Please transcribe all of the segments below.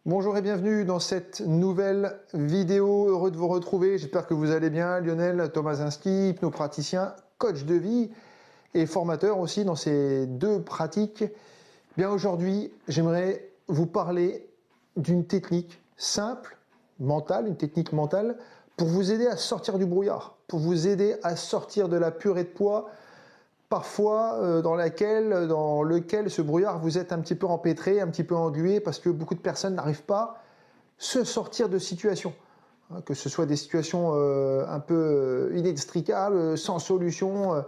Bonjour et bienvenue dans cette nouvelle vidéo. Heureux de vous retrouver. J'espère que vous allez bien. Lionel Tomasinski, hypnopraticien, coach de vie et formateur aussi dans ces deux pratiques. Bien aujourd'hui, j'aimerais vous parler d'une technique simple, mentale, une technique mentale pour vous aider à sortir du brouillard, pour vous aider à sortir de la purée de poids parfois dans lequel ce brouillard vous êtes un petit peu empêtré, un petit peu englué, parce que beaucoup de personnes n'arrivent pas à se sortir de situations. Que ce soit des situations un peu inextricables, sans solution.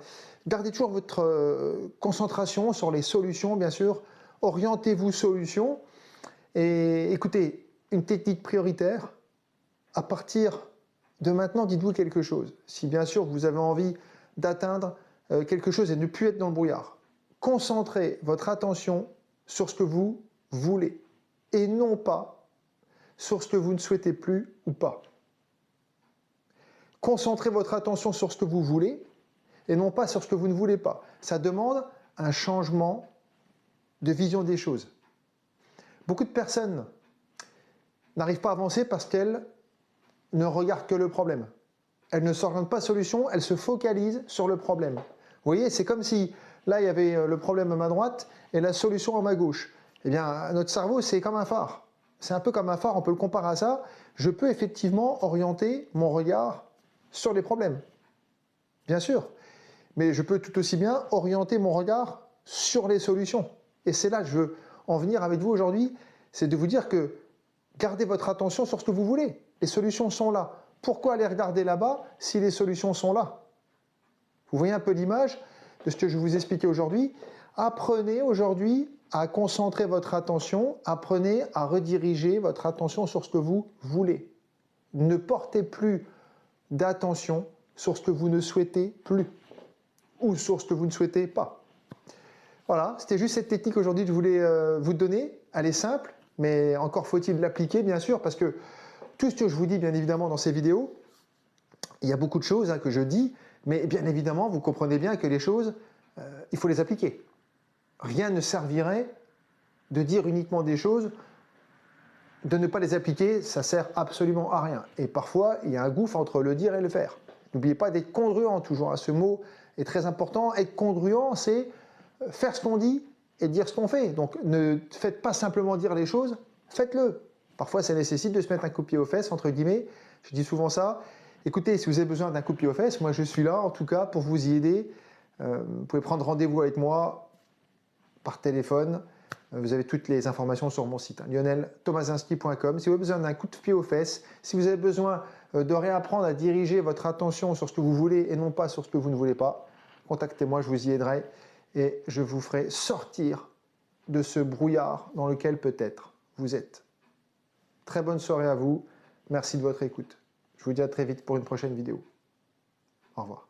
Gardez toujours votre concentration sur les solutions, bien sûr. Orientez-vous solution. Et écoutez, une technique prioritaire, à partir de maintenant, dites-vous quelque chose. Si bien sûr vous avez envie d'atteindre quelque chose et ne plus être dans le brouillard. Concentrez votre attention sur ce que vous voulez et non pas sur ce que vous ne souhaitez plus ou pas. Concentrez votre attention sur ce que vous voulez et non pas sur ce que vous ne voulez pas. Ça demande un changement de vision des choses. Beaucoup de personnes n'arrivent pas à avancer parce qu'elles ne regardent que le problème. Elles ne s'orientent pas solution, elles se focalisent sur le problème. Vous voyez, c'est comme si là il y avait le problème à ma droite et la solution à ma gauche. Eh bien, notre cerveau, c'est comme un phare. C'est un peu comme un phare, on peut le comparer à ça. Je peux effectivement orienter mon regard sur les problèmes. Bien sûr. Mais je peux tout aussi bien orienter mon regard sur les solutions. Et c'est là que je veux en venir avec vous aujourd'hui, c'est de vous dire que gardez votre attention sur ce que vous voulez. Les solutions sont là. Pourquoi aller regarder là-bas si les solutions sont là? Vous voyez un peu l'image de ce que je vais vous expliquer aujourd'hui. Apprenez aujourd'hui à concentrer votre attention, apprenez à rediriger votre attention sur ce que vous voulez. Ne portez plus d'attention sur ce que vous ne souhaitez plus ou sur ce que vous ne souhaitez pas. Voilà, c'était juste cette technique aujourd'hui que je voulais vous donner. Elle est simple, mais encore faut-il l'appliquer, bien sûr, parce que tout ce que je vous dis, bien évidemment, dans ces vidéos, il y a beaucoup de choses que je dis, mais bien évidemment, vous comprenez bien que les choses, il faut les appliquer. Rien ne servirait de dire uniquement des choses, de ne pas les appliquer, ça sert absolument à rien. Et parfois, il y a un gouffre entre le dire et le faire. N'oubliez pas d'être congruent toujours. Ce mot est très important. Être congruent, c'est faire ce qu'on dit et dire ce qu'on fait. Donc ne faites pas simplement dire les choses, faites-le. Parfois, ça nécessite de se mettre un coup de pied aux fesses, entre guillemets. Je dis souvent ça. Écoutez, si vous avez besoin d'un coup de pied aux fesses, moi je suis là, en tout cas, pour vous y aider. Vous pouvez prendre rendez-vous avec moi par téléphone. Vous avez toutes les informations sur mon site, lioneltomasinski.com. Si vous avez besoin d'un coup de pied aux fesses, si vous avez besoin de réapprendre à diriger votre attention sur ce que vous voulez et non pas sur ce que vous ne voulez pas, contactez-moi, je vous y aiderai et je vous ferai sortir de ce brouillard dans lequel peut-être vous êtes. Très bonne soirée à vous. Merci de votre écoute. Je vous dis à très vite pour une prochaine vidéo. Au revoir.